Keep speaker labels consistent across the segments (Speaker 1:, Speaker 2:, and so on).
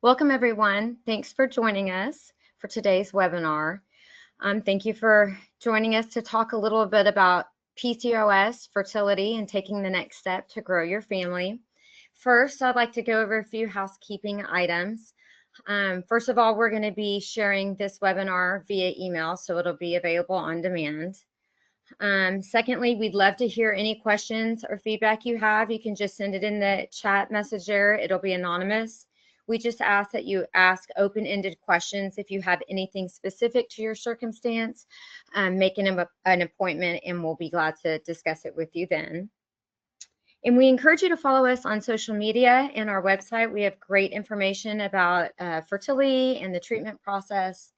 Speaker 1: Welcome, everyone. Thanks for joining us for today's webinar. Thank you for joining us to talk a little bit about PCOS, fertility, and taking the next step to grow your family. First, I'd like to go over a few housekeeping items. First of all, we're going to be sharing this webinar via email, so it'll be available on demand. Secondly, we'd love to hear any questions or feedback you have. You can just send it in the chat message there. It'll be anonymous. We just ask that you ask open-ended questions. If you have anything specific to your circumstance, make an appointment and we'll be glad to discuss it with you then. And we encourage you to follow us on social media and our website. We have great information about fertility and the treatment process,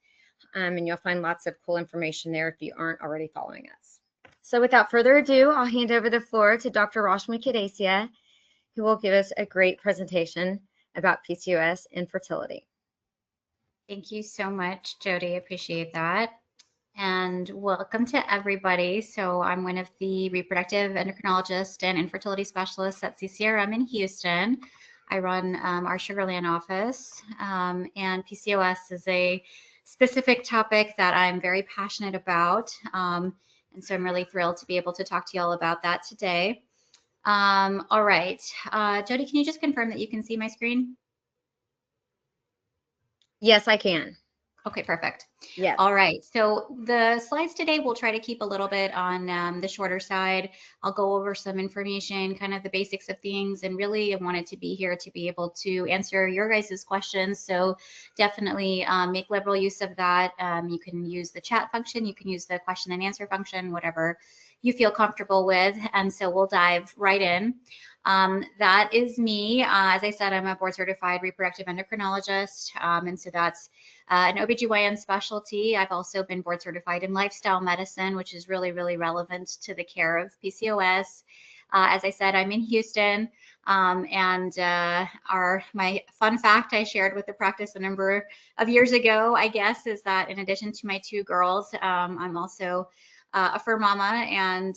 Speaker 1: and you'll find lots of cool information there if you aren't already following us. So without further ado, I'll hand over the floor to Dr. Rashmi Kudesia, who will give us a great presentation about PCOS and fertility.
Speaker 2: Thank you so much, Jody. I appreciate that. And welcome to everybody. So I'm one of the reproductive endocrinologists and infertility specialists at CCRM in Houston. I run our Sugar Land office, and PCOS is a specific topic that I'm very passionate about. And so I'm really thrilled to be able to talk to you all about that today. All right, Jody, can you just confirm that you can see my screen?
Speaker 1: Yes, I can.
Speaker 2: Okay, perfect.
Speaker 1: Yes.
Speaker 2: All right. So the slides today, we'll try to keep a little bit on the shorter side. I'll go over some information, kind of the basics of things, and really I wanted to be here to be able to answer your guys' questions. So definitely make liberal use of that. You can use the chat function, you can use the question and answer function, whatever you feel comfortable with. And so we'll dive right in. That is me. As I said, I'm a board certified reproductive endocrinologist. And so that's an OBGYN specialty. I've also been board certified in lifestyle medicine, which is really, really relevant to the care of PCOS. As I said, I'm in Houston. My fun fact I shared with the practice a number of years ago, I guess, is that in addition to my two girls, I'm also a fur mama, and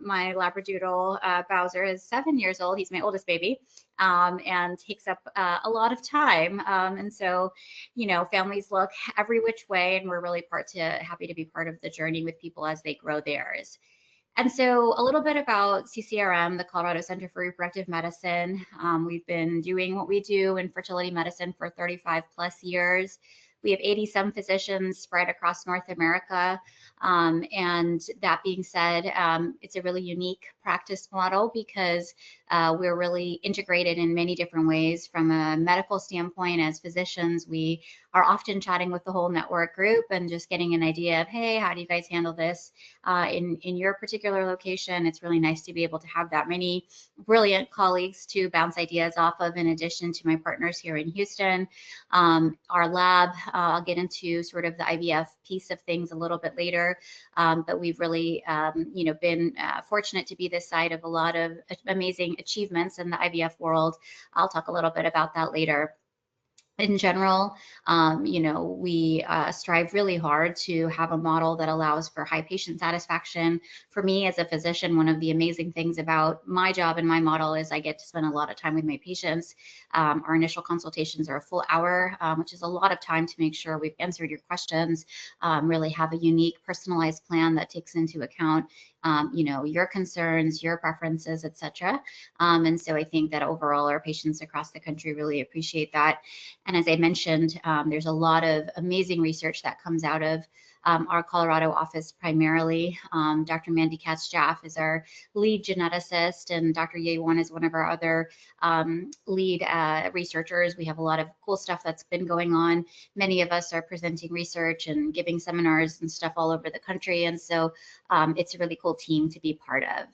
Speaker 2: my Labradoodle Bowser is 7 years old. He's my oldest baby, and takes up a lot of time. And so, you know, families look every which way, and we're really happy to be part of the journey with people as they grow theirs. And so a little bit about CCRM, the Colorado Center for Reproductive Medicine. We've been doing what we do in fertility medicine for 35 plus years. We have 80-some physicians spread across North America. And that being said, it's a really unique practice model because we're really integrated in many different ways. From a medical standpoint, as physicians, we are often chatting with the whole network group and just getting an idea of, hey, how do you guys handle this in your particular location? It's really nice to be able to have that many brilliant colleagues to bounce ideas off of, in addition to my partners here in Houston. Our lab, I'll get into sort of the IVF piece of things a little bit later, but we've really been fortunate to be this side of a lot of amazing achievements in the IVF world. I'll talk a little bit about that later. In general, we strive really hard to have a model that allows for high patient satisfaction. For me as a physician, one of the amazing things about my job and my model is I get to spend a lot of time with my patients. Our initial consultations are a full hour, which is a lot of time to make sure we've answered your questions, really have a unique personalized plan that takes into account your concerns, your preferences, etc. And so I think that overall our patients across the country really appreciate that. And as I mentioned, there's a lot of amazing research that comes out of our Colorado office primarily. Dr. Mandy Katz-Jaff is our lead geneticist, and Dr. Yewan is one of our other lead researchers. We have a lot of cool stuff that's been going on. Many of us are presenting research and giving seminars and stuff all over the country, and so it's a really cool team to be part of.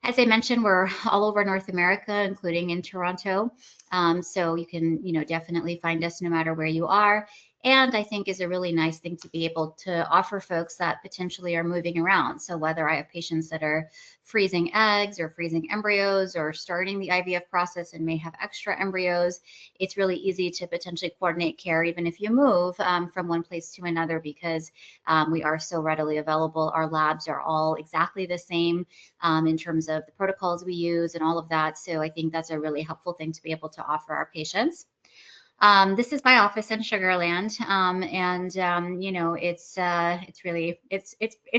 Speaker 2: As I mentioned, we're all over North America, including in Toronto. So you can, definitely find us no matter where you are. And I think is a really nice thing to be able to offer folks that potentially are moving around. So whether I have patients that are freezing eggs or freezing embryos or starting the IVF process and may have extra embryos, it's really easy to potentially coordinate care even if you move from one place to another, because we are so readily available. Our labs are all exactly the same in terms of the protocols we use and all of that. So I think that's a really helpful thing to be able to offer our patients. This is my office in Sugar Land, you know, it's really it's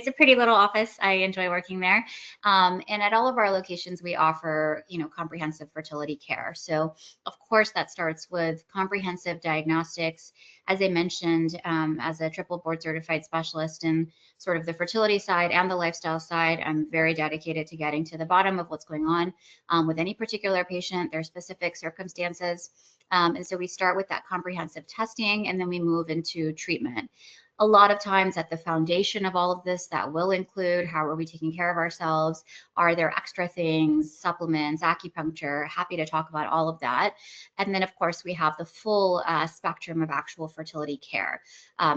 Speaker 2: a pretty little office. I enjoy working there, and at all of our locations we offer, you know, comprehensive fertility care. So of course that starts with comprehensive diagnostics. As I mentioned, as a triple board certified specialist in sort of the fertility side and the lifestyle side, I'm very dedicated to getting to the bottom of what's going on with any particular patient, their specific circumstances. And so we start with that comprehensive testing, and then we move into treatment. A lot of times at the foundation of all of this, that will include how are we taking care of ourselves? Are there extra things, supplements, acupuncture? Happy to talk about all of that. And then, of course, we have the full spectrum of actual fertility care.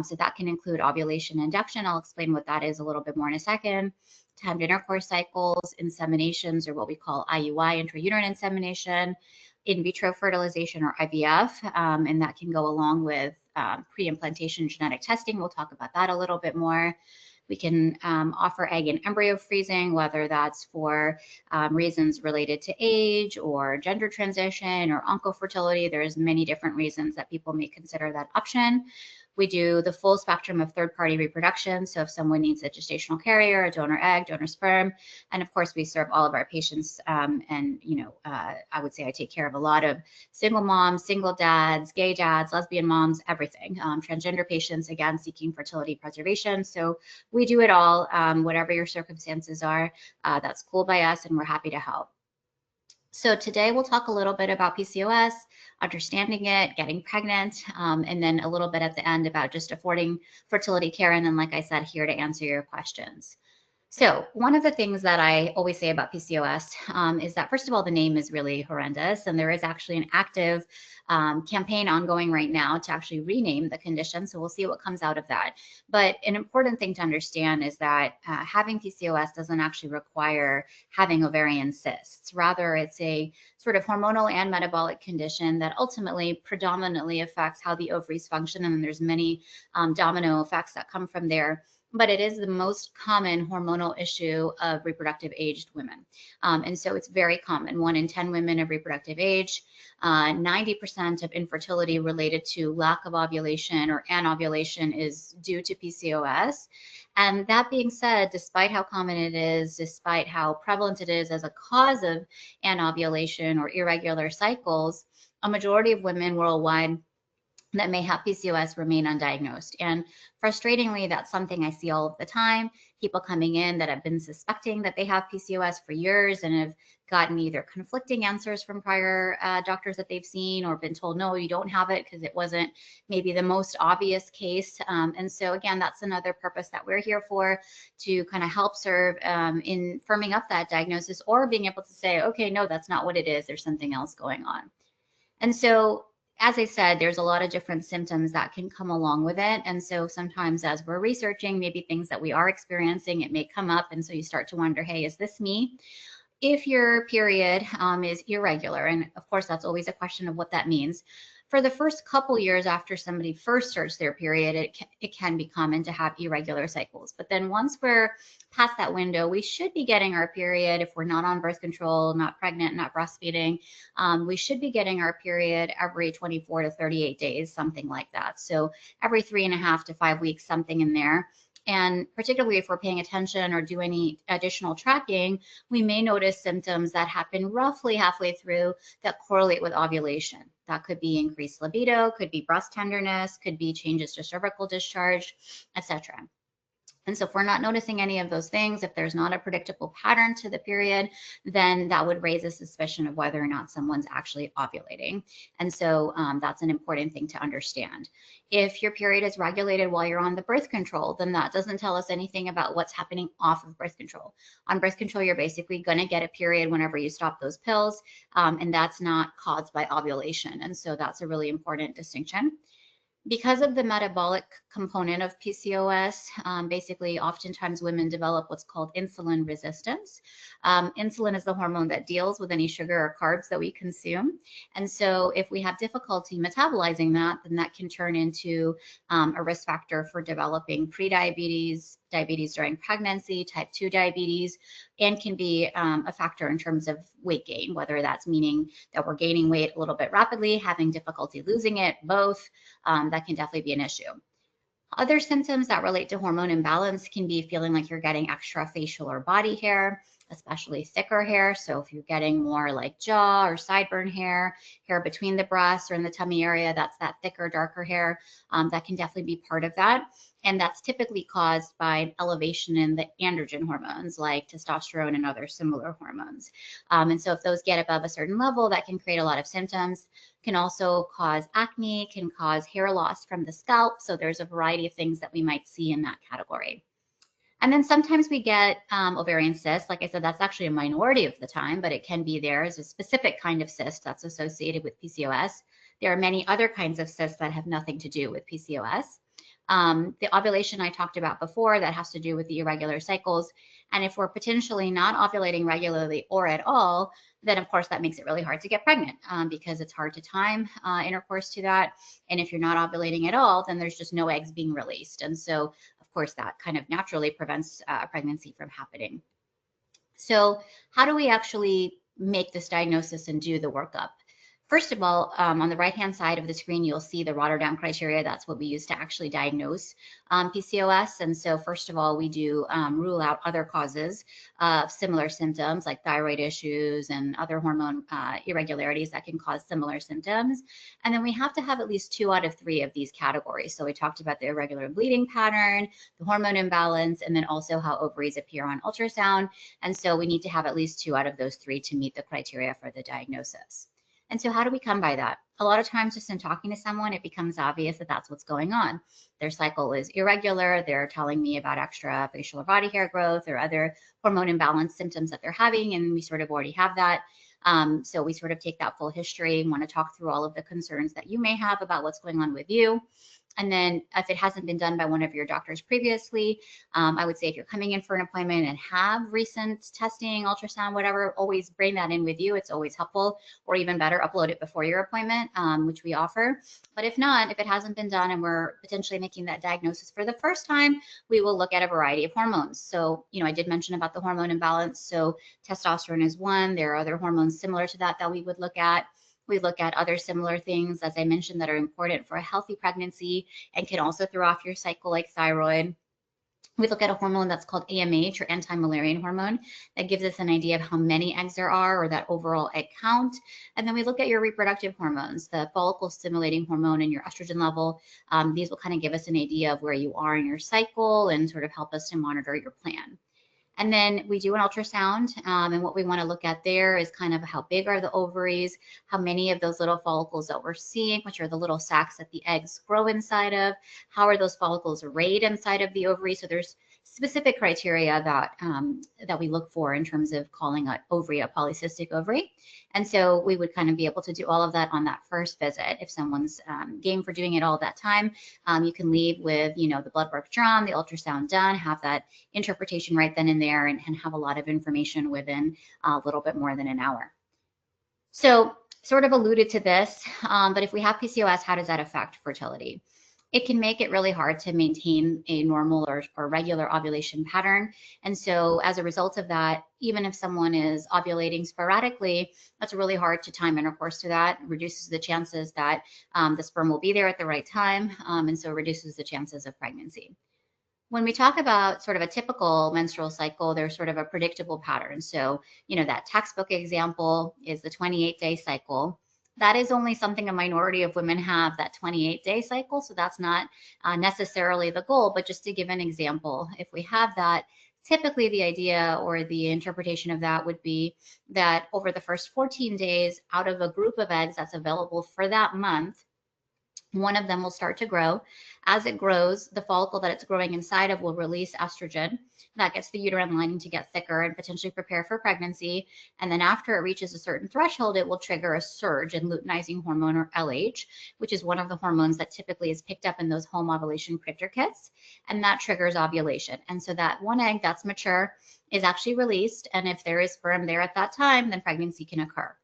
Speaker 2: So that can include ovulation induction. I'll explain what that is a little bit more in a second. Timed intercourse cycles, inseminations, or what we call IUI, intrauterine insemination, in vitro fertilization or IVF, and that can go along with pre-implantation genetic testing. We'll talk about that a little bit more. We can offer egg and embryo freezing, whether that's for reasons related to age or gender transition or oncofertility. There's many different reasons that people may consider that option. We do the full spectrum of third-party reproduction. So if someone needs a gestational carrier, a donor egg, donor sperm, and of course we serve all of our patients. And you know, I would say I take care of a lot of single moms, single dads, gay dads, lesbian moms, everything. Transgender patients, again, seeking fertility preservation. So we do it all. Whatever your circumstances are, that's cool by us, and we're happy to help. So today we'll talk a little bit about PCOS, understanding it, getting pregnant, and then a little bit at the end about just affording fertility care. And then, like I said, here to answer your questions. So one of the things that I always say about PCOS is that, first of all, the name is really horrendous, and there is actually an active campaign ongoing right now to actually rename the condition. So we'll see what comes out of that. But an important thing to understand is that having PCOS doesn't actually require having ovarian cysts. Rather, it's a sort of hormonal and metabolic condition that ultimately predominantly affects how the ovaries function, and there's many domino effects that come from there. But it is the most common hormonal issue of reproductive aged women. And so it's very common. 1 in 10 women of reproductive age, 90% of infertility related to lack of ovulation or anovulation is due to PCOS. And that being said, despite how common it is, despite how prevalent it is as a cause of anovulation or irregular cycles, a majority of women worldwide that may have PCOS remain undiagnosed. And frustratingly, that's something I see all of the time. People coming in that have been suspecting that they have PCOS for years and have gotten either conflicting answers from prior doctors that they've seen, or been told, no, you don't have it because it wasn't maybe the most obvious case. And so again, that's another purpose that we're here for, to kind of help serve in firming up that diagnosis, or being able to say, okay, no, that's not what it is. There's something else going on. And so, as I said, there's a lot of different symptoms that can come along with it. And so sometimes as we're researching maybe things that we are experiencing, it may come up. And so you start to wonder, hey, is this me? If your period is irregular, and of course, that's always a question of what that means. For the first couple years after somebody first starts their period, it can be common to have irregular cycles. But then once we're past that window, we should be getting our period. If we're not on birth control, not pregnant, not breastfeeding, we should be getting our period every 24 to 38 days, something like that. So every 3.5 to 5 weeks, something in there. And particularly if we're paying attention or do any additional tracking, we may notice symptoms that happen roughly halfway through that correlate with ovulation. That could be increased libido, could be breast tenderness, could be changes to cervical discharge, etc. And so if we're not noticing any of those things, if there's not a predictable pattern to the period, then that would raise a suspicion of whether or not someone's actually ovulating. And so that's an important thing to understand. If your period is regulated while you're on the birth control, then that doesn't tell us anything about what's happening off of birth control. On birth control, you're basically going to get a period whenever you stop those pills, and that's not caused by ovulation. And so that's a really important distinction. Because of the metabolic component of PCOS, basically oftentimes women develop what's called insulin resistance. Insulin is the hormone that deals with any sugar or carbs that we consume. And so if we have difficulty metabolizing that, then that can turn into a risk factor for developing prediabetes, diabetes during pregnancy, type 2 diabetes, and can be a factor in terms of weight gain, whether that's meaning that we're gaining weight a little bit rapidly, having difficulty losing it, both. That can definitely be an issue. Other symptoms that relate to hormone imbalance can be feeling like you're getting extra facial or body hair, especially thicker hair. So if you're getting more like jaw or sideburn hair, hair between the breasts or in the tummy area, that's that thicker, darker hair, that can definitely be part of that. And that's typically caused by an elevation in the androgen hormones like testosterone and other similar hormones. And so if those get above a certain level, that can create a lot of symptoms. Can also cause acne, can cause hair loss from the scalp. So there's a variety of things that we might see in that category. And then sometimes we get ovarian cysts. Like I said, that's actually a minority of the time, but it can be there as a specific kind of cyst that's associated with PCOS. There are many other kinds of cysts that have nothing to do with PCOS. The ovulation I talked about before, that has to do with the irregular cycles. And if we're potentially not ovulating regularly or at all, then of course that makes it really hard to get pregnant because it's hard to time intercourse to that. And if you're not ovulating at all, then there's just no eggs being released. And so of course that kind of naturally prevents pregnancy from happening. So how do we actually make this diagnosis and do the workup? First of all, on the right-hand side of the screen, you'll see the Rotterdam criteria. That's what we use to actually diagnose PCOS. And so first of all, we do rule out other causes of similar symptoms like thyroid issues and other hormone irregularities that can cause similar symptoms. And then we have to have at least 2 out of 3 of these categories. So we talked about the irregular bleeding pattern, the hormone imbalance, and then also how ovaries appear on ultrasound. And so we need to have at least 2 out of those 3 to meet the criteria for the diagnosis. And so how do we come by that? A lot of times just in talking to someone, it becomes obvious that that's what's going on. Their cycle is irregular. They're telling me about extra facial or body hair growth or other hormone imbalance symptoms that they're having, and we sort of already have that. So we sort of take that full history and want to talk through all of the concerns that you may have about what's going on with you. And then if it hasn't been done by one of your doctors previously, I would say if you're coming in for an appointment and have recent testing, ultrasound, whatever, always bring that in with you. It's always helpful, or even better, upload it before your appointment, which we offer. But if not, if it hasn't been done and we're potentially making that diagnosis for the first time, we will look at a variety of hormones. So, I did mention about the hormone imbalance. So testosterone is one. There are other hormones similar to that we would look at. We look at other similar things, as I mentioned, that are important for a healthy pregnancy and can also throw off your cycle, like thyroid. We look at a hormone that's called AMH, or anti-Müllerian hormone, that gives us an idea of how many eggs there are, or that overall egg count. And then we look at your reproductive hormones, the follicle stimulating hormone and your estrogen level. These will kind of give us an idea of where you are in your cycle and sort of help us to monitor your plan. And then we do an ultrasound, and what we want to look at there is kind of how big are the ovaries, how many of those little follicles that we're seeing, which are the little sacs that the eggs grow inside of, how are those follicles arrayed inside of the ovary. So there's specific criteria that we look for in terms of calling an ovary a polycystic ovary. And so we would kind of be able to do all of that on that first visit. If someone's game for doing it all that time, you can leave with, the blood work drawn, the ultrasound done, have that interpretation right then and there, and have a lot of information within a little bit more than an hour. So sort of alluded to this, but if we have PCOS, how does that affect fertility? It can make it really hard to maintain a normal or regular ovulation pattern. And so as a result of that, even if someone is ovulating sporadically, that's really hard to time intercourse to that. It reduces the chances that the sperm will be there at the right time, and so reduces the chances of pregnancy. When we talk about sort of a typical menstrual cycle, there's sort of a predictable pattern. So, that textbook example is the 28-day cycle. That is only something a minority of women have, that 28-day cycle. So that's not necessarily the goal, but just to give an example, if we have that, typically the idea or the interpretation of that would be that over the first 14 days, out of a group of eggs that's available for that month, one of them will start to grow. As it grows, the follicle that it's growing inside of will release estrogen. That gets the uterine lining to get thicker and potentially prepare for pregnancy. And then after it reaches a certain threshold, it will trigger a surge in luteinizing hormone, or LH, which is one of the hormones that typically is picked up in those home ovulation printer kits. And that triggers ovulation. And so that one egg that's mature is actually released. And if there is sperm there at that time, then pregnancy can occur.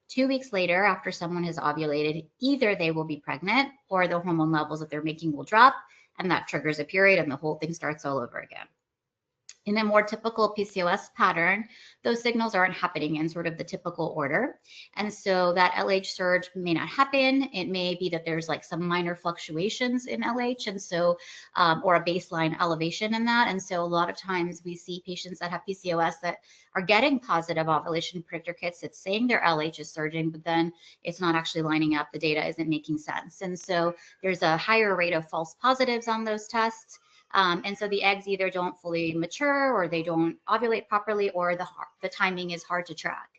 Speaker 2: 2 weeks later, after someone has ovulated, either they will be pregnant or the hormone levels that they're making will drop, and that triggers a period and the whole thing starts all over again. In a more typical PCOS pattern, those signals aren't happening in sort of the typical order. And so that LH surge may not happen. It may be that there's like some minor fluctuations in LH, and so, or a baseline elevation in that. And so a lot of times we see patients that have PCOS that are getting positive ovulation predictor kits that's saying their LH is surging, but then it's not actually lining up. The data isn't making sense. And so there's a higher rate of false positives on those tests. And so the eggs either don't fully mature, or they don't ovulate properly, or the timing is hard to track.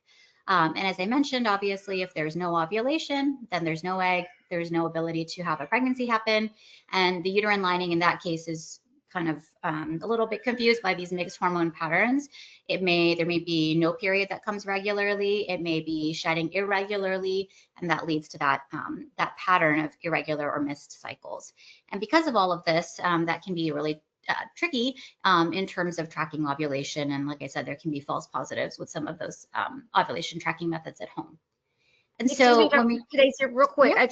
Speaker 2: And as I mentioned, obviously, if there's no ovulation, then there's no egg, there's no ability to have a pregnancy happen. And the uterine lining in that case is kind of a little bit confused by these mixed hormone patterns. There may be no period that comes regularly. It may be shedding irregularly, and that leads to that pattern of irregular or missed cycles. And because of all of this, that can be really tricky in terms of tracking ovulation. And like I said, there can be false positives with some of those ovulation tracking methods at home. And so
Speaker 1: when we Kudesia, real quick,
Speaker 2: yeah.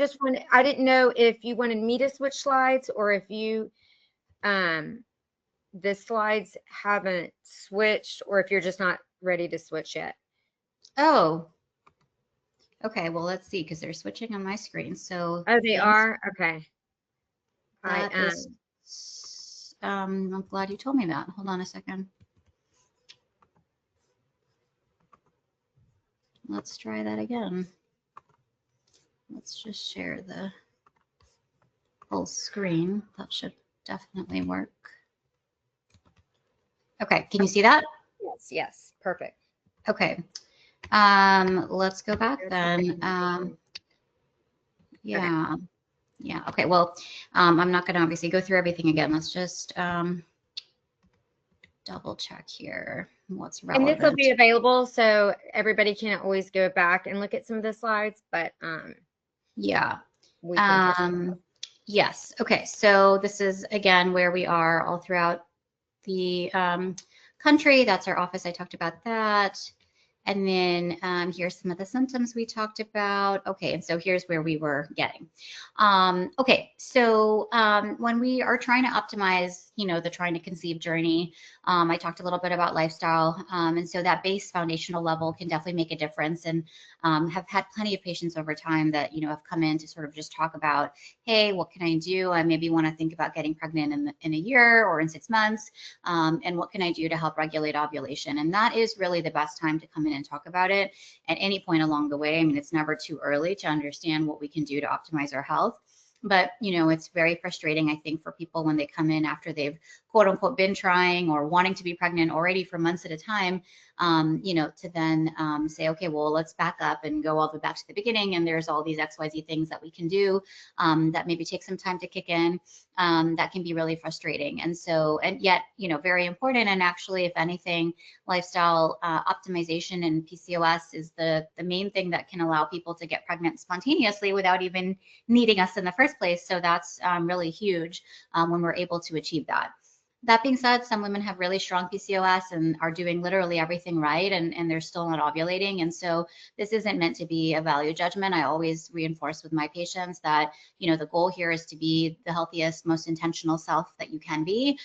Speaker 1: I didn't know if you wanted me to switch slides, or if you the slides haven't switched, or if you're just not ready to switch yet.
Speaker 2: Oh, okay. Well, let's see, because they're switching on my screen. So
Speaker 1: they are? Okay.
Speaker 2: I'm glad you told me that. Hold on a second. Let's try that again. Let's just share the full screen. That should definitely work. Okay, can you see that?
Speaker 1: Yes, perfect.
Speaker 2: Okay, let's go back then. Yeah. Okay. Yeah, okay, well, I'm not gonna obviously go through everything again. Let's just double check here what's relevant.
Speaker 1: And this will be available, so everybody can always go back and look at some of the slides, but
Speaker 2: yeah. Yes, okay, so this is, again, where we are all throughout the country. That's our office. I talked about that. And then here's some of the symptoms we talked about. Okay, and so here's where we were getting. Okay, so when we are trying to optimize, the trying to conceive journey, I talked a little bit about lifestyle. And so that base foundational level can definitely make a difference, and have had plenty of patients over time that, have come in to sort of just talk about, hey, what can I do? I maybe want to think about getting pregnant in a year or in 6 months. And what can I do to help regulate ovulation? And that is really the best time to come in and talk about it at any point along the way. I mean, it's never too early to understand what we can do to optimize our health. But, it's very frustrating, I think, for people when they come in after they've, quote unquote, been trying or wanting to be pregnant already for months at a time, to then say, okay, well, let's back up and go all the way back to the beginning. And there's all these XYZ things that we can do that maybe take some time to kick in. That can be really frustrating. And so, and yet, very important. And actually, if anything, lifestyle optimization and PCOS is the main thing that can allow people to get pregnant spontaneously without even needing us in the first place. So that's really huge when we're able to achieve that. That being said, some women have really strong PCOS and are doing literally everything right, and they're still not ovulating. And so this isn't meant to be a value judgment. I always reinforce with my patients that, the goal here is to be the healthiest, most intentional self that you can be.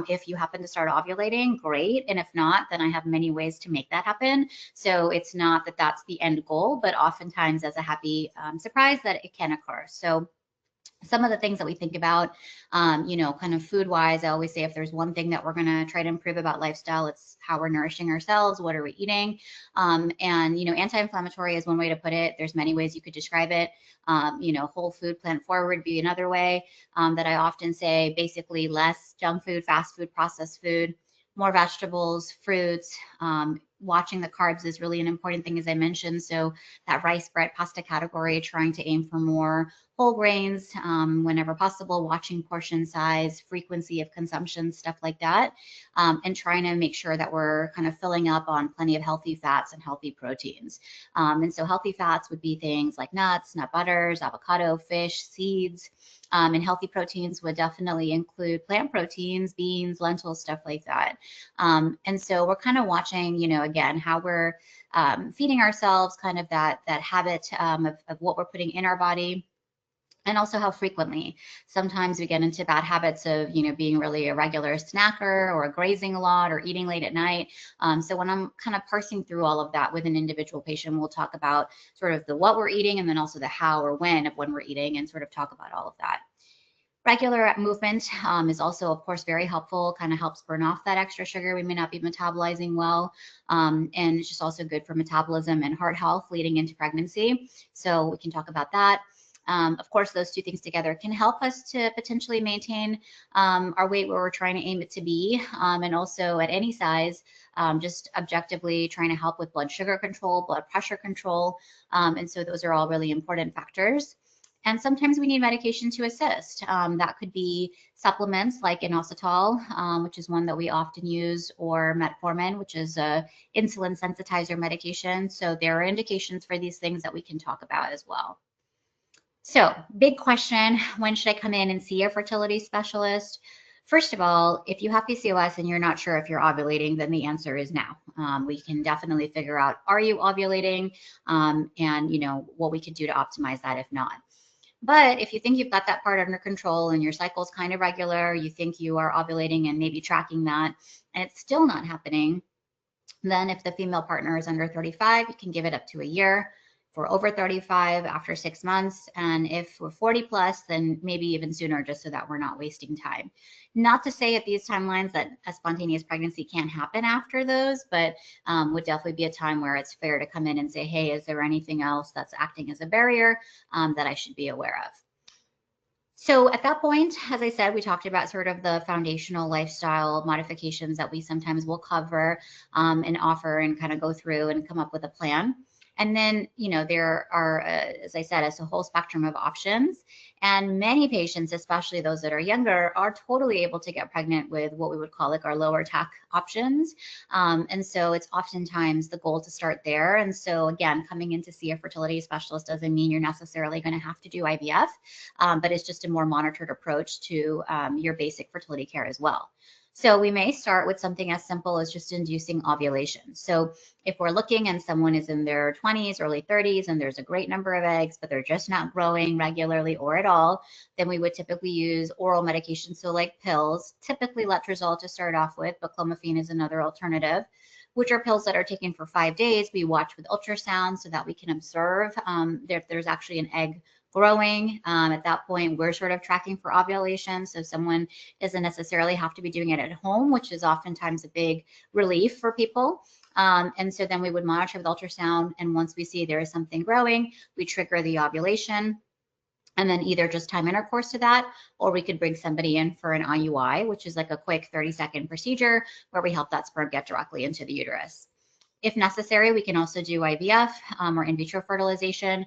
Speaker 2: If you happen to start ovulating, great. And if not, then I have many ways to make that happen. So it's not that that's the end goal, but oftentimes as a happy surprise that it can occur. So some of the things that we think about, kind of food wise, I always say if there's one thing that we're going to try to improve about lifestyle, it's how we're nourishing ourselves. What are we eating? And, anti-inflammatory is one way to put it. There's many ways you could describe it. Whole food, plant forward would be another way that I often say, basically less junk food, fast food, processed food, more vegetables, fruits. Watching the carbs is really an important thing, as I mentioned. So that rice, bread, pasta category, trying to aim for more whole grains whenever possible, watching portion size, frequency of consumption, stuff like that, and trying to make sure that we're kind of filling up on plenty of healthy fats and healthy proteins. And so healthy fats would be things like nuts, nut butters, avocado, fish, seeds. And healthy proteins would definitely include plant proteins, beans, lentils, stuff like that. And so we're kind of watching, again, how we're feeding ourselves, kind of that habit of what we're putting in our body. and also how frequently. Sometimes we get into bad habits of, you know, being really a regular snacker or grazing a lot or eating late at night. So when I'm kind of parsing through all of that with an individual patient, we'll talk about sort of the what we're eating and then also the how or when of when we're eating and sort of talk about all of that. Regular movement is also, of course, very helpful, kind of helps burn off that extra sugar we may not be metabolizing well. And it's just also good for metabolism and heart health leading into pregnancy. So we can talk about that. Of course, those two things together can help us to potentially maintain our weight where we're trying to aim it to be. And also at any size, just objectively trying to help with blood sugar control, blood pressure control. And so those are all really important factors. And sometimes we need medication to assist. That could be supplements like inositol, which is one that we often use, or metformin, which is a insulin sensitizer medication. So there are indications for these things that we can talk about as well. So big question, when should I come in and see a fertility specialist? First of all, if you have PCOS and you're not sure if you're ovulating, then the answer is now. We can definitely figure out, are you ovulating? And you know, what we could do to optimize that if not. But if you think you've got that part under control and your cycle's kind of regular, you think you are ovulating and maybe tracking that, and it's still not happening, then if the female partner is under 35, you can give it up to a year. If we're over 35, after 6 months, and if we're 40 plus, then maybe even sooner, just so that we're not wasting time. Not to say at these timelines that a spontaneous pregnancy can't happen after those, but would definitely be a time where it's fair to come in and say, hey, is there anything else that's acting as a barrier that I should be aware of? So at that point, as I said, we talked about sort of the foundational lifestyle modifications that we sometimes will cover and offer and kind of go through and come up with a plan. And then, you know, there are, as I said, it's a whole spectrum of options. And many patients, especially those that are younger, are totally able to get pregnant with what we would call like our lower tech options. And so it's oftentimes the goal to start there. And so again, coming in to see a fertility specialist doesn't mean you're necessarily going to have to do IVF, but it's just a more monitored approach to your basic fertility care as well. So we may start with something as simple as just inducing ovulation. So if we're looking and someone is in their 20s, early 30s, and there's a great number of eggs, but they're just not growing regularly or at all, then we would typically use oral medication. So like pills, typically letrozole to start off with, but clomiphene is another alternative, which are pills that are taken for 5 days. We watch with ultrasound so that we can observe if there's actually an egg growing. At that point, we're sort of tracking for ovulation. So someone doesn't necessarily have to be doing it at home, which is oftentimes a big relief for people. And so then we would monitor with ultrasound. And once we see there is something growing, we trigger the ovulation. And then either just time intercourse to that, or we could bring somebody in for an IUI, which is like a quick 30-second procedure where we help that sperm get directly into the uterus. If necessary, we can also do IVF or in vitro fertilization,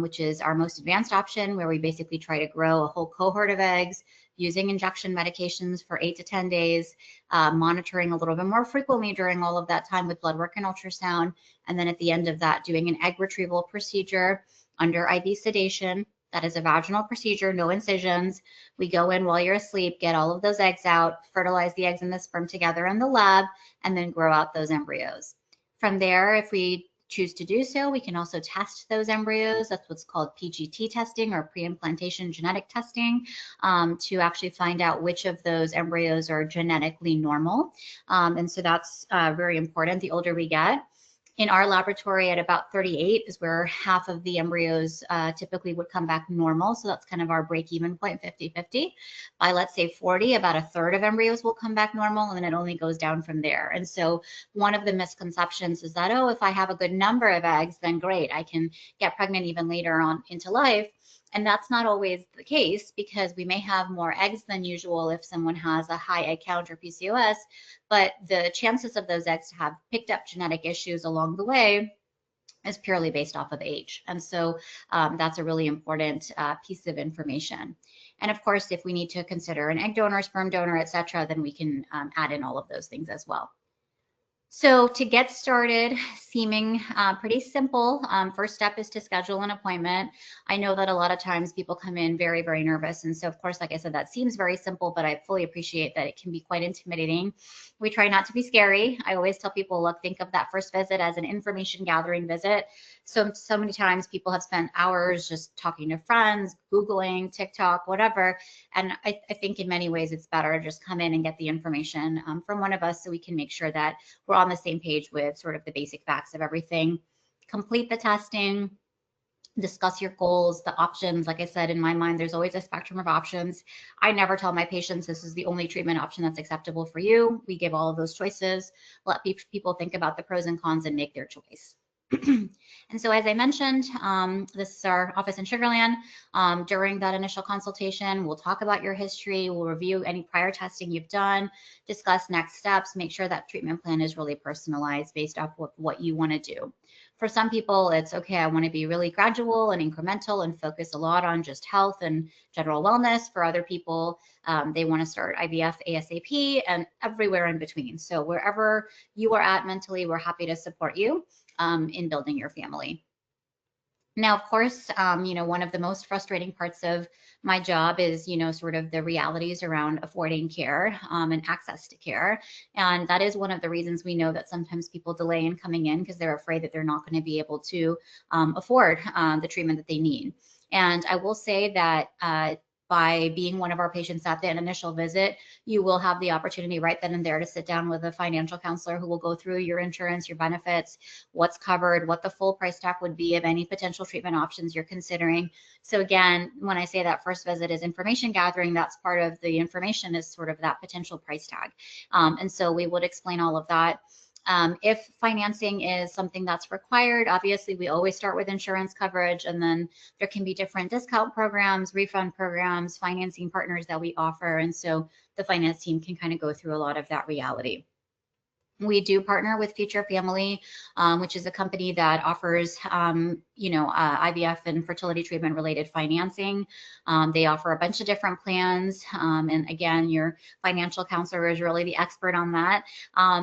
Speaker 2: which is our most advanced option, where we basically try to grow a whole cohort of eggs using injection medications for 8 to 10 days, monitoring a little bit more frequently during all of that time with blood work and ultrasound. And then at the end of that, doing an egg retrieval procedure under IV sedation. That is a vaginal procedure, no incisions. We go in while you're asleep, get all of those eggs out, fertilize the eggs and the sperm together in the lab, and then grow out those embryos. From there, if we choose to do so, we can also test those embryos. That's what's called PGT testing, or pre-implantation genetic testing, to actually find out which of those embryos are genetically normal. And so that's very important the older we get. In our laboratory at about 38 is where half of the embryos typically would come back normal. So that's kind of our break-even point, 50-50. By let's say 40, about a third of embryos will come back normal, and then it only goes down from there. And so one of the misconceptions is that, oh, if I have a good number of eggs, then great, I can get pregnant even later on into life. And that's not always the case, because we may have more eggs than usual if someone has a high egg count or PCOS, but the chances of those eggs to have picked up genetic issues along the way is purely based off of age. And so that's a really important piece of information. And of course, if we need to consider an egg donor, sperm donor, et cetera, then we can add in all of those things as well. So to get started, seeming pretty simple, first step is to schedule an appointment. I know that a lot of times people come in very, very nervous. And so of course, like I said, that seems very simple, but I fully appreciate that it can be quite intimidating. We try not to be scary. I always tell people, look, think of that first visit as an information gathering visit. So many times people have spent hours just talking to friends, Googling, TikTok, whatever. And I think in many ways it's better to just come in and get the information from one of us so we can make sure that we're on the same page with sort of the basic facts of everything. Complete the testing, discuss your goals, the options. Like I said, in my mind, there's always a spectrum of options. I never tell my patients this is the only treatment option that's acceptable for you. We give all of those choices, let people think about the pros and cons and make their choice. And so, as I mentioned, this is our office in Sugar Land. During that initial consultation, we'll talk about your history, we'll review any prior testing you've done, discuss next steps, make sure that treatment plan is really personalized based off of what you want to do. For some people, it's okay, I want to be really gradual and incremental and focus a lot on just health and general wellness. For other people, they want to start IVF ASAP and everywhere in between. So wherever you are at mentally, we're happy to support you in building your family. Now, of course, one of the most frustrating parts of my job is, sort of the realities around affording care and access to care. And that is one of the reasons we know that sometimes people delay in coming in because they're afraid that they're not going to be able to afford the treatment that they need. And I will say that by being one of our patients at the initial visit, you will have the opportunity right then and there to sit down with a financial counselor who will go through your insurance, your benefits, what's covered, what the full price tag would be of any potential treatment options you're considering. So again, when I say that first visit is information gathering, that's part of the information is sort of that potential price tag. And so we would explain all of that. If financing is something that's required, obviously we always start with insurance coverage, and then there can be different discount programs, refund programs, financing partners that we offer. And so the finance team can kind of go through a lot of that reality. We do partner with Future Family, which is a company that offers, IVF and fertility treatment related financing. They offer a bunch of different plans. And again, your financial counselor is really the expert on that.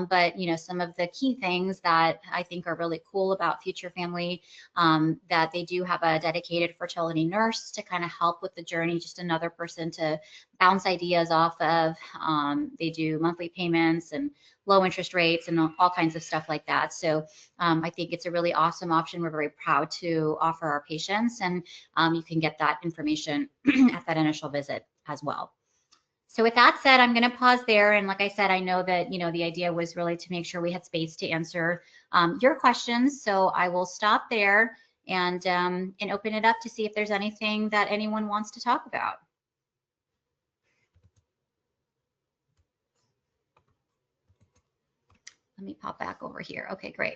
Speaker 2: But, some of the key things that I think are really cool about Future Family, that they do have a dedicated fertility nurse to kind of help with the journey, just another person to bounce ideas off of. They do monthly payments and low interest rates and all kinds of stuff like that. So I think it's a really awesome option. We're very proud to offer our patients, and you can get that information at that initial visit as well. So with that said, I'm going to pause there. And like I said, I know that, the idea was really to make sure we had space to answer your questions. So I will stop there and open it up to see if there's anything that anyone wants to talk about. Let me pop back over here. Okay, great.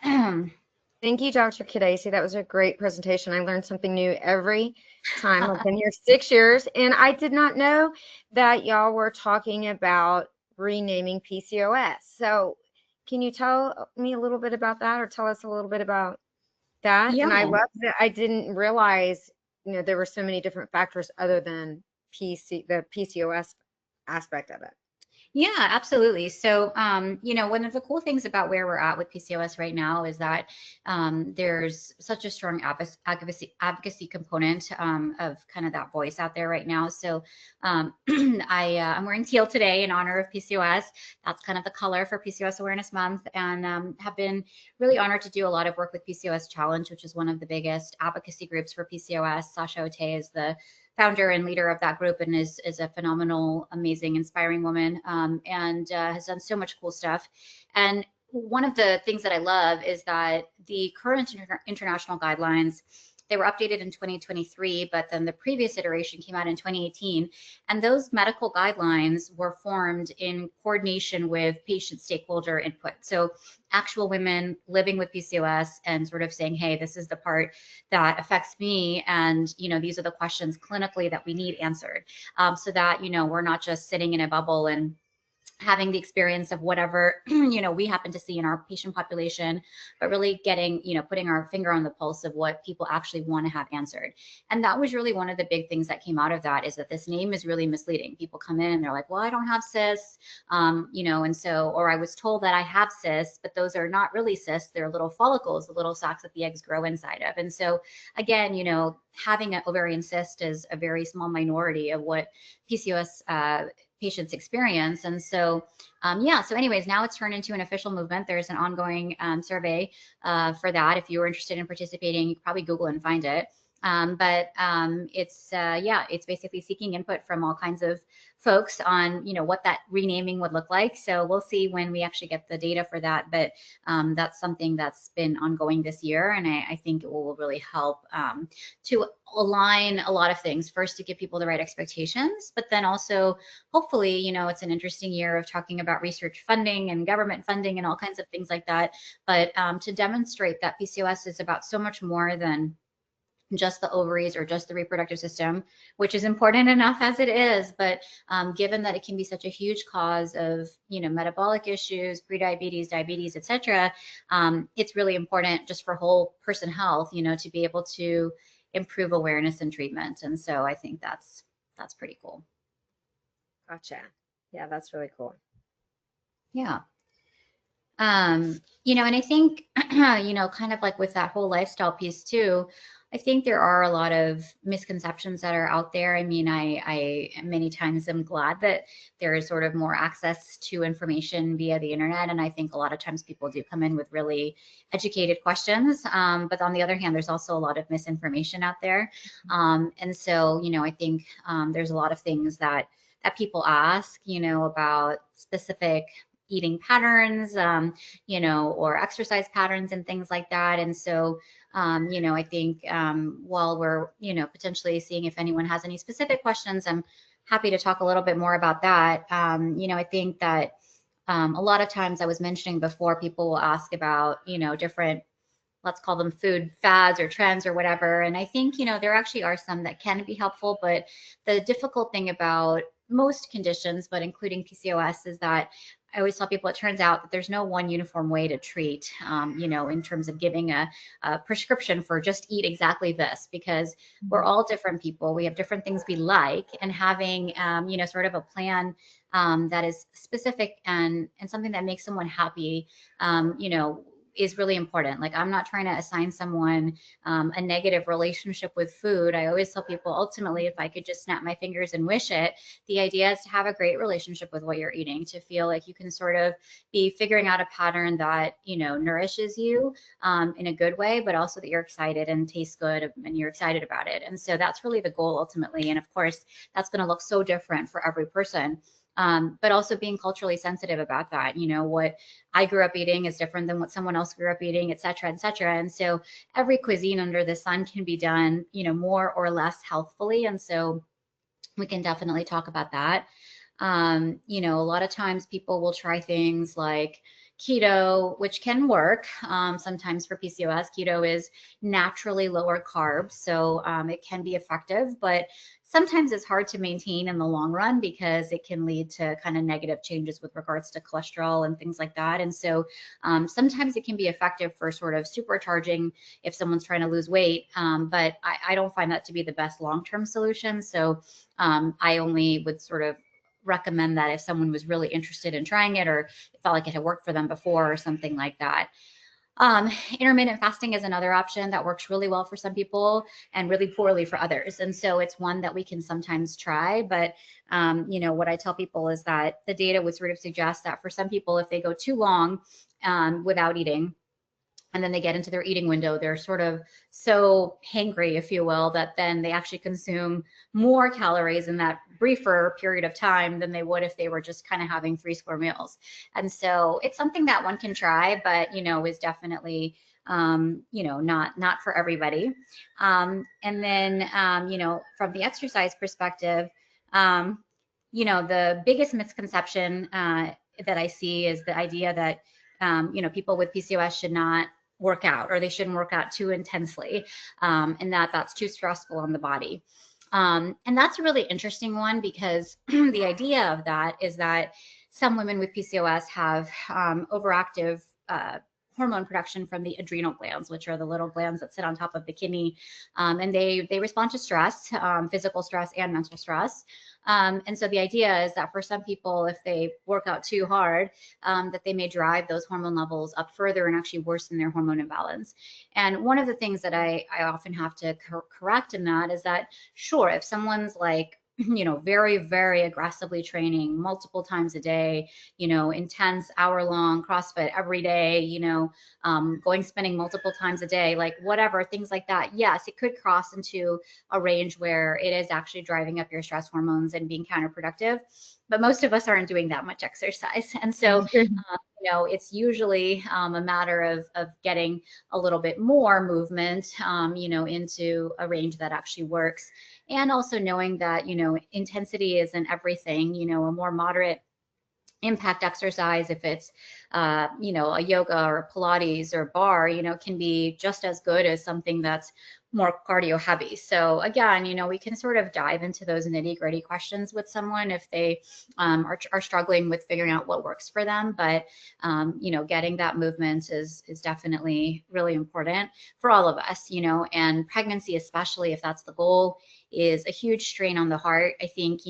Speaker 1: Thank you, Dr. Kudesia. That was a great presentation. I learned something new every time. I've been here 6 years, and I did not know that y'all were talking about renaming PCOS. So can you tell me a little bit about that, or tell us a little bit about that?
Speaker 2: Yeah.
Speaker 1: And I love that I didn't realize, there were so many different factors other than the PCOS aspect of it.
Speaker 2: Yeah, absolutely. So, one of the cool things about where we're at with PCOS right now is that there's such a strong advocacy component of kind of that voice out there right now. So I'm wearing teal today in honor of PCOS. That's kind of the color for PCOS Awareness Month, and have been really honored to do a lot of work with PCOS Challenge, which is one of the biggest advocacy groups for PCOS. Sasha Ote is the founder and leader of that group, and is a phenomenal, amazing, inspiring woman, and has done so much cool stuff. And one of the things that I love is that the current international guidelines, they were updated in 2023, but then the previous iteration came out in 2018. And those medical guidelines were formed in coordination with patient stakeholder input. So actual women living with PCOS and sort of saying, hey, this is the part that affects me. And, these are the questions clinically that we need answered, so that, we're not just sitting in a bubble and having the experience of whatever, we happen to see in our patient population, but really getting, putting our finger on the pulse of what people actually want to have answered. And that was really one of the big things that came out of that, is that this name is really misleading. People come in and they're like, well, I don't have cysts, and so, or I was told that I have cysts, but those are not really cysts. They're little follicles, the little sacs that the eggs grow inside of. And so again, having an ovarian cyst is a very small minority of what PCOS patient's experience. And so, yeah, so anyways, now it's turned into an official movement. There's an ongoing survey for that. If you were interested in participating, you could probably Google and find it. Yeah, it's basically seeking input from all kinds of folks on, what that renaming would look like. So we'll see when we actually get the data for that. But that's something that's been ongoing this year. And I think it will really help to align a lot of things. First, to give people the right expectations, but then also, hopefully, it's an interesting year of talking about research funding and government funding and all kinds of things like that. But to demonstrate that PCOS is about so much more than just the ovaries or just the reproductive system, which is important enough as it is. But given that it can be such a huge cause of, metabolic issues, prediabetes, diabetes, etc., it's really important just for whole person health, to be able to improve awareness and treatment. And so I think that's pretty cool.
Speaker 1: Gotcha. Yeah, that's really cool.
Speaker 2: Yeah. And I think, kind of like with that whole lifestyle piece too, I think there are a lot of misconceptions that are out there. I mean, I many times am glad that there is sort of more access to information via the internet. And I think a lot of times people do come in with really educated questions. But on the other hand, there's also a lot of misinformation out there. And so, I think there's a lot of things that people ask, about specific eating patterns, or exercise patterns and things like that. And so, I think while we're, potentially seeing if anyone has any specific questions, I'm happy to talk a little bit more about that. I think that a lot of times, I was mentioning before, people will ask about, different, let's call them food fads or trends or whatever. And I think, there actually are some that can be helpful, but the difficult thing about most conditions, but including PCOS, is that I always tell people it turns out that there's no one uniform way to treat, in terms of giving a prescription for just eat exactly this, because we're all different people. We have different things we like, and having, sort of a plan that is specific and something that makes someone happy, is really important. Like, I'm not trying to assign someone a negative relationship with food. I always tell people, ultimately, if I could just snap my fingers and wish it, the idea is to have a great relationship with what you're eating, to feel like you can sort of be figuring out a pattern that, nourishes you in a good way, but also that you're excited and tastes good and you're excited about it. And so that's really the goal ultimately. And of course, that's going to look so different for every person. But also being culturally sensitive about that. What I grew up eating is different than what someone else grew up eating, et cetera, et cetera. And so every cuisine under the sun can be done, more or less healthfully. And so we can definitely talk about that. A lot of times people will try things like keto, which can work sometimes for PCOS. Keto is naturally lower carbs, so it can be effective, but sometimes it's hard to maintain in the long run because it can lead to kind of negative changes with regards to cholesterol and things like that. And so sometimes it can be effective for sort of supercharging if someone's trying to lose weight, but I don't find that to be the best long-term solution. So I only would sort of recommend that if someone was really interested in trying it, or felt like it had worked for them before or something like that. Intermittent fasting is another option that works really well for some people and really poorly for others. And so it's one that we can sometimes try. But, what I tell people is that the data would sort of suggest that for some people, if they go too long without eating, and then they get into their eating window, they're sort of so hangry, if you will, that then they actually consume more calories in that briefer period of time than they would if they were just kind of having 3 square meals. And so it's something that one can try, but, is definitely, not for everybody. And then, from the exercise perspective, the biggest misconception that I see is the idea that, people with PCOS should not work out, or they shouldn't work out too intensely, and that's too stressful on the body. And that's a really interesting one, because the idea of that is that some women with PCOS have overactive hormone production from the adrenal glands, which are the little glands that sit on top of the kidney, and they respond to stress, physical stress and mental stress. And so the idea is that for some people, if they work out too hard, that they may drive those hormone levels up further and actually worsen their hormone imbalance. And one of the things that I often have to correct in that is that, sure, if someone's like very, very aggressively training multiple times a day, intense hour-long CrossFit every day, spinning multiple times a day, like whatever, things like that. Yes, it could cross into a range where it is actually driving up your stress hormones and being counterproductive. But most of us aren't doing that much exercise. And so, it's usually a matter of getting a little bit more movement, into a range that actually works. And also knowing that, intensity isn't everything, a more moderate impact exercise, if it's, a yoga or Pilates or bar, can be just as good as something that's more cardio heavy. So again, we can sort of dive into those nitty gritty questions with someone if they are struggling with figuring out what works for them. But, getting that movement is definitely really important for all of us, and pregnancy, especially if that's the goal, is a huge strain on the heart. I think,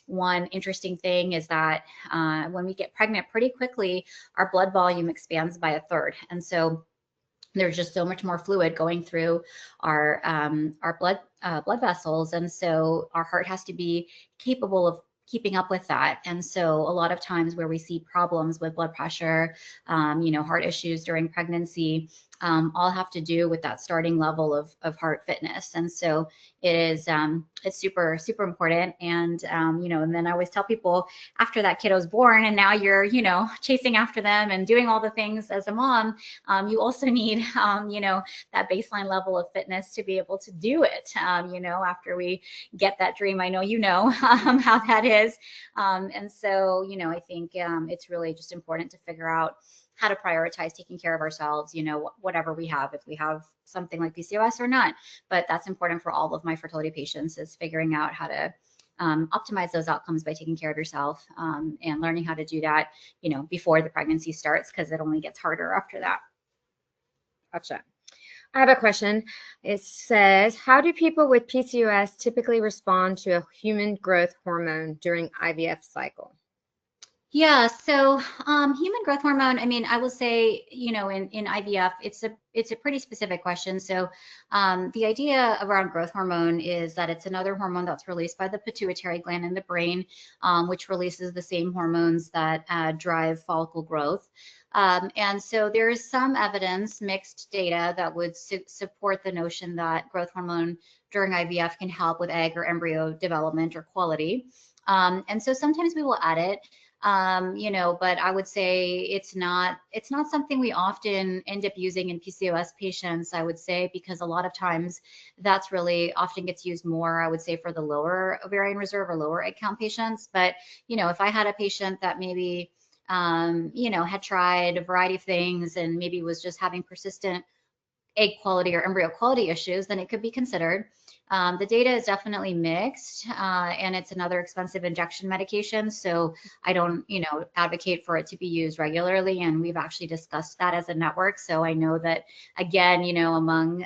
Speaker 2: one interesting thing is that when we get pregnant pretty quickly, our blood volume expands by a third. And so there's just so much more fluid going through our blood vessels. And so our heart has to be capable of keeping up with that. And so a lot of times where we see problems with blood pressure, heart issues during pregnancy, all have to do with that starting level of heart fitness. And so it is, it's super, super important. And, and then I always tell people after that kiddo's born and now you're, chasing after them and doing all the things as a mom, you also need, that baseline level of fitness to be able to do it, after we get that dream. I know, how that is. And so, I think it's really just important to figure out how to prioritize taking care of ourselves, whatever we have, if we have something like PCOS or not. But that's important for all of my fertility patients, is figuring out how to optimize those outcomes by taking care of yourself, and learning how to do that, before the pregnancy starts, because it only gets harder after that.
Speaker 1: Gotcha. I have a question. It says, how do people with PCOS typically respond to a human growth hormone during IVF cycle?
Speaker 2: Yeah, so human growth hormone, I will say, in IVF, it's a pretty specific question. So the idea around growth hormone is that it's another hormone that's released by the pituitary gland in the brain, which releases the same hormones that drive follicle growth. And so there is some evidence, mixed data, that would support the notion that growth hormone during IVF can help with egg or embryo development or quality. And so sometimes we will add it. But I would say it's not something we often end up using in PCOS patients, I would say, because a lot of times that's really often gets used more, I would say, for the lower ovarian reserve or lower egg count patients. But, if I had a patient that maybe, had tried a variety of things and maybe was just having persistent egg quality or embryo quality issues, then it could be considered. The data is definitely mixed, and it's another expensive injection medication. So I don't, advocate for it to be used regularly. And we've actually discussed that as a network. So I know that, again, among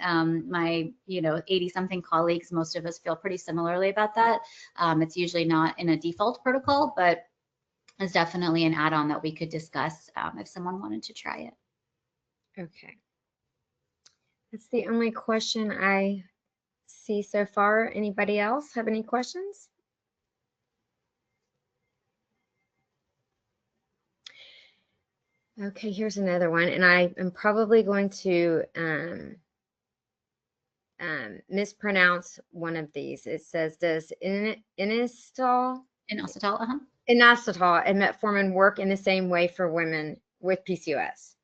Speaker 2: my, 80-something colleagues, most of us feel pretty similarly about that. It's usually not in a default protocol, but it's definitely an add-on that we could discuss if someone wanted to try it.
Speaker 1: Okay. That's the only question I see so far. Anybody else have any questions? Okay, here's another one, and I am probably going to mispronounce one of these. It says, does inositol and metformin work in the same way for women with PCOS?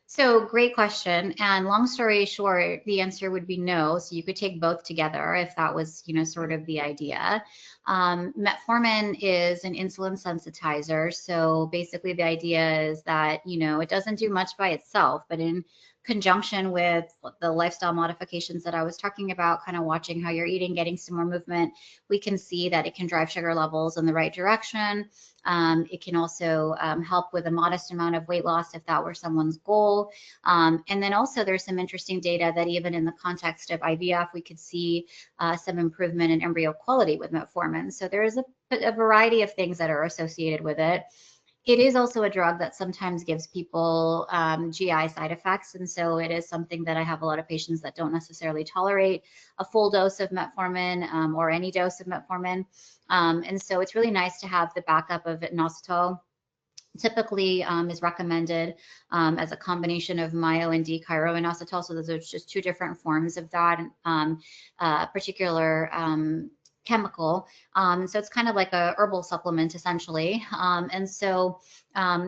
Speaker 2: So great question. And long story short, the answer would be no. So you could take both together if that was, sort of the idea. Metformin is an insulin sensitizer. So basically the idea is that, it doesn't do much by itself, but in conjunction with the lifestyle modifications that I was talking about, kind of watching how you're eating, getting some more movement, we can see that it can drive sugar levels in the right direction. It can also help with a modest amount of weight loss if that were someone's goal. And then also there's some interesting data that even in the context of IVF, we could see some improvement in embryo quality with metformin. So there is a variety of things that are associated with it. It is also a drug that sometimes gives people GI side effects. And so it is something that I have a lot of patients that don't necessarily tolerate a full dose of metformin or any dose of metformin. And so it's really nice to have the backup of inositol. Typically is recommended as a combination of myo and D-chiroinositol. So those are just two different forms of that particular chemical. So it's kind of like a herbal supplement essentially. And so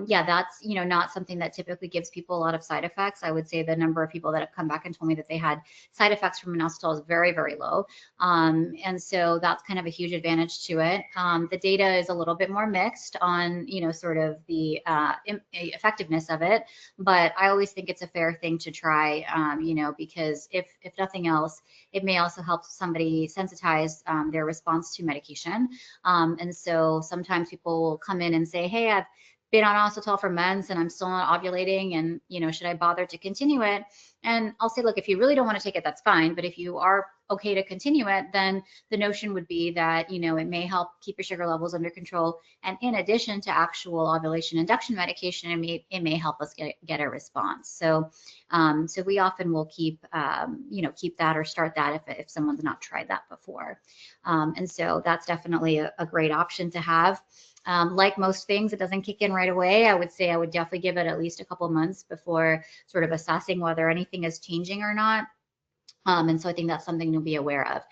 Speaker 2: yeah, that's, you know, not something that typically gives people a lot of side effects. I would say the number of people that have come back and told me that they had side effects from inositol is very, very low. And so that's kind of a huge advantage to it. The data is a little bit more mixed on, you know, sort of the effectiveness of it, but I always think it's a fair thing to try, you know, because if nothing else, it may also help somebody sensitize their response to medication. And so sometimes people will come in and say, hey, I've been on inositol for months and I'm still not ovulating, and, you know, should I bother to continue it? And I'll say, look, if you really don't want to take it, that's fine. But if you are okay to continue it, then the notion would be that, you know, it may help keep your sugar levels under control. And in addition to actual ovulation induction medication, it may help us get a response. So, so we often will keep, you know, keep that or start that if someone's not tried that before. And so that's definitely a great option to have. Like most things, it doesn't kick in right away. I would say I would definitely give it at least a couple months before sort of assessing whether anything is changing or not. And so I think that's something to be aware of.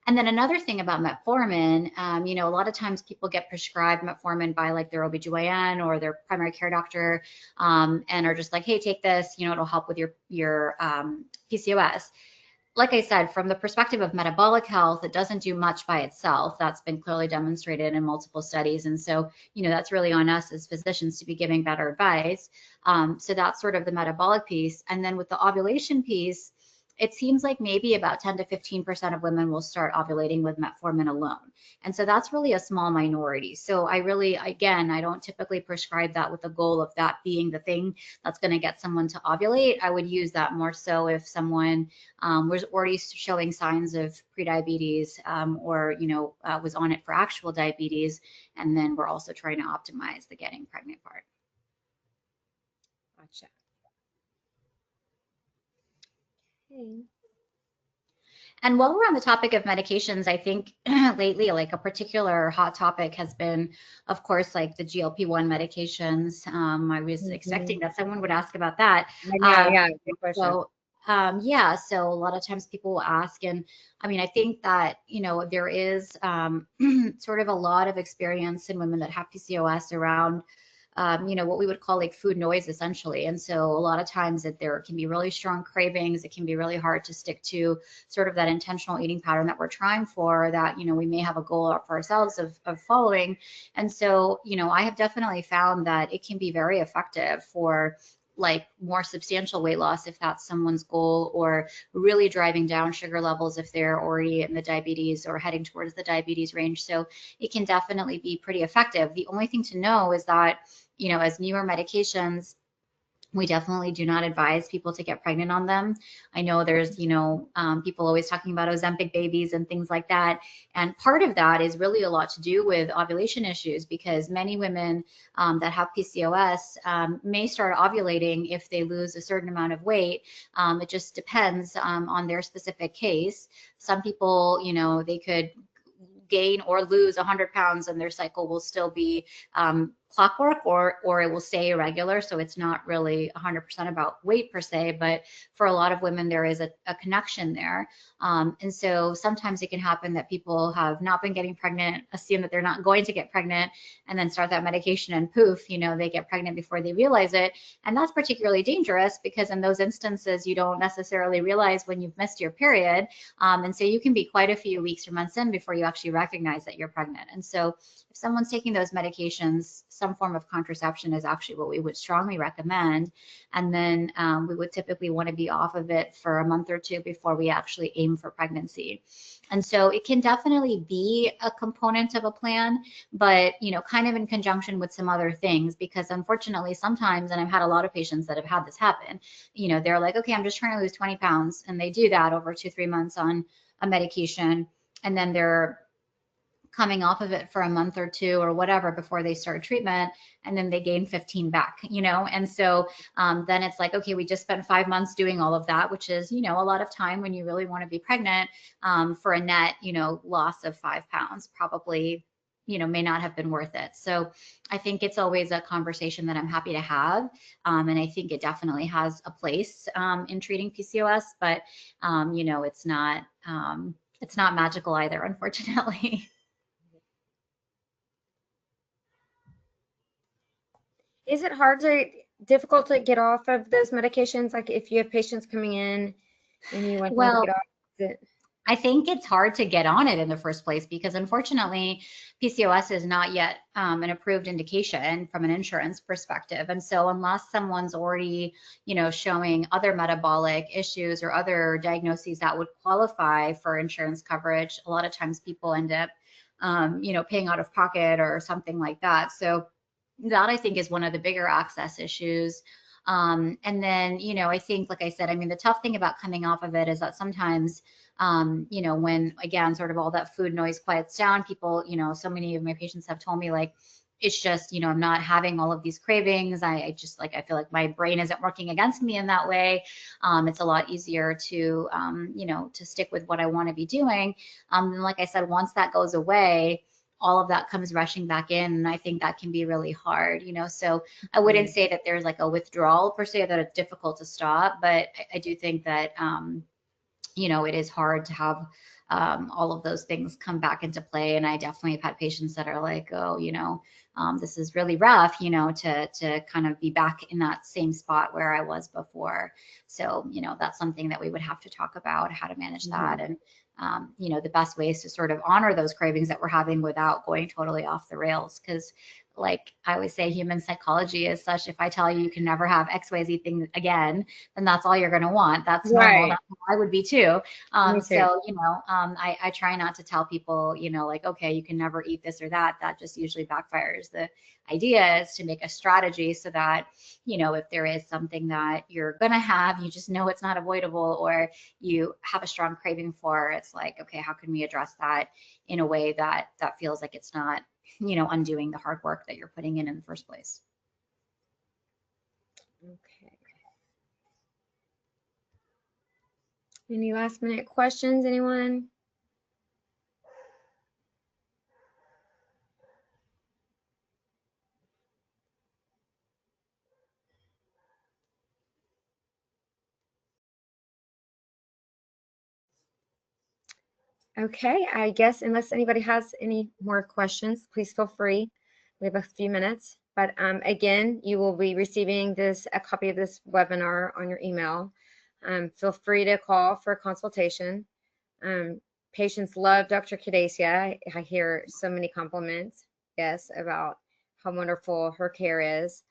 Speaker 2: And then another thing about metformin, you know, a lot of times people get prescribed metformin by like their OBGYN or their primary care doctor, and are just like, hey, take this, you know, it'll help with your PCOS. Like I said, from the perspective of metabolic health, it doesn't do much by itself. That's been clearly demonstrated in multiple studies. And so, you know, that's really on us as physicians to be giving better advice. So that's sort of the metabolic piece. And then with the ovulation piece, it seems like maybe about 10 to 15% of women will start ovulating with metformin alone. And so that's really a small minority. So I really, again, I don't typically prescribe that with the goal of that being the thing that's going to get someone to ovulate. I would use that more so if someone was already showing signs of prediabetes or, you know, was on it for actual diabetes. And then we're also trying to optimize the getting pregnant part.
Speaker 1: Gotcha. Okay.
Speaker 2: And while we're on the topic of medications, I think lately, like a particular hot topic has been, of course, like the GLP-1 medications. I was expecting that someone would ask about that.
Speaker 1: Yeah, good question.
Speaker 2: So, yeah, so a lot of times people will ask, and I mean, I think that, you know, there is sort of a lot of experience in women that have PCOS around you know, what we would call like food noise essentially. And so a lot of times that there can be really strong cravings. It can be really hard to stick to sort of that intentional eating pattern that we're trying for, that, you know, we may have a goal for ourselves of following. And so, you know, I have definitely found that it can be very effective for like more substantial weight loss if that's someone's goal, or really driving down sugar levels if they're already in the diabetes or heading towards the diabetes range. So it can definitely be pretty effective. The only thing to know is that, you know, as newer medications, we definitely do not advise people to get pregnant on them. I know there's, you know, people always talking about Ozempic babies and things like that. And part of that is really a lot to do with ovulation issues, because many women that have PCOS may start ovulating if they lose a certain amount of weight. It just depends on their specific case. Some people, you know, they could gain or lose 100 pounds and their cycle will still be clockwork, or it will stay irregular. So it's not really 100% about weight per se, but for a lot of women, there is a connection there. And so sometimes it can happen that people have not been getting pregnant, assume that they're not going to get pregnant, and then start that medication and poof, you know, they get pregnant before they realize it. And that's particularly dangerous because in those instances, you don't necessarily realize when you've missed your period. And so you can be quite a few weeks or months in before you actually recognize that you're pregnant. And so if someone's taking those medications, some form of contraception is actually what we would strongly recommend. And then we would typically want to be off of it for a month or two before we actually aim for pregnancy. And so it can definitely be a component of a plan, but, you know, kind of in conjunction with some other things, because unfortunately sometimes, and I've had a lot of patients that have had this happen, you know, they're like, okay, I'm just trying to lose 20 pounds. And they do that over 2-3 months on a medication. And then they're coming off of it for a month or two or whatever before they start treatment, and then they gain 15 back, you know? And so then it's like, okay, we just spent 5 months doing all of that, which is, you know, a lot of time when you really want to be pregnant, for a net, you know, loss of 5 pounds, probably, you know, may not have been worth it. So I think it's always a conversation that I'm happy to have. And I think it definitely has a place in treating PCOS, but, you know, it's not magical either, unfortunately.
Speaker 1: Is it difficult to get off of those medications? Like if you have patients coming in and you want them to
Speaker 2: Well,
Speaker 1: get off, is it?
Speaker 2: I think it's hard to get on it in the first place because unfortunately, PCOS is not yet an approved indication from an insurance perspective. And so unless someone's already, you know, showing other metabolic issues or other diagnoses that would qualify for insurance coverage, a lot of times people end up, you know, paying out of pocket or something like that. So that I think is one of the bigger access issues. And then, you know, I think, like I said, I mean, the tough thing about coming off of it is that sometimes, you know, when again, sort of all that food noise quiets down, people, you know, so many of my patients have told me like, it's just, you know, I'm not having all of these cravings. I just like, I feel like my brain isn't working against me in that way. It's a lot easier to, you know, to stick with what I want to be doing. And like I said, once that goes away, all of that comes rushing back in. And I think that can be really hard, you know, so I wouldn't say that there's like a withdrawal per se, that it's difficult to stop, but I do think that, you know, it is hard to have all of those things come back into play. And I definitely have had patients that are like, oh, you know, this is really rough, you know, to kind of be back in that same spot where I was before. So, you know, that's something that we would have to talk about, how to manage that. And, you know, the best ways to sort of honor those cravings that we're having without going totally off the rails. Because like I always say, human psychology is such, if I tell you you can never have XYZ thing again, then that's all you're going to want. That's normal. That's how I would be too. So, you know, I try not to tell people, you know, like, okay, you can never eat this or that. That just usually backfires. The idea is to make a strategy so that, you know, if there is something that you're going to have, you just know it's not avoidable, or you have a strong craving for, it's like, okay, how can we address that in a way that feels like it's not, you know, undoing the hard work that you're putting in the first place.
Speaker 1: Okay. Any last minute questions, anyone? Okay, I guess unless anybody has any more questions, please feel free. We have a few minutes, but again, you will be receiving a copy of this webinar on your email. Feel free to call for a consultation. Patients love Dr. Kudesia. I hear so many compliments, yes, about how wonderful her care is.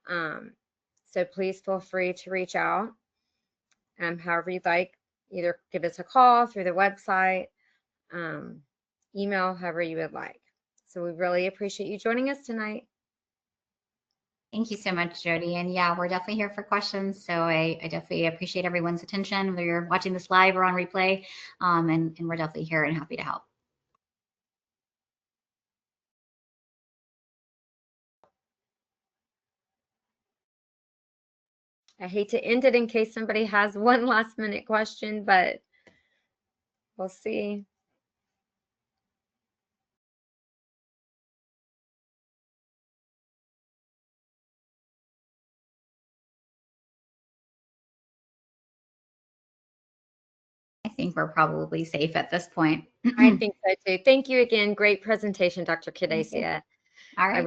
Speaker 1: So please feel free to reach out however you'd like. Either give us a call through the website, email, however you would like. So we really appreciate you joining us tonight.
Speaker 2: Thank you so much, Jody. And yeah, we're definitely here for questions. So I definitely appreciate everyone's attention, whether you're watching this live or on replay. And we're definitely here and happy to help.
Speaker 1: I hate to end it in case somebody has one last minute question, but we'll see.
Speaker 2: I think we're probably safe at this point.
Speaker 1: I think so too. Thank you again. Great presentation, Dr. Kudesia.
Speaker 2: All right.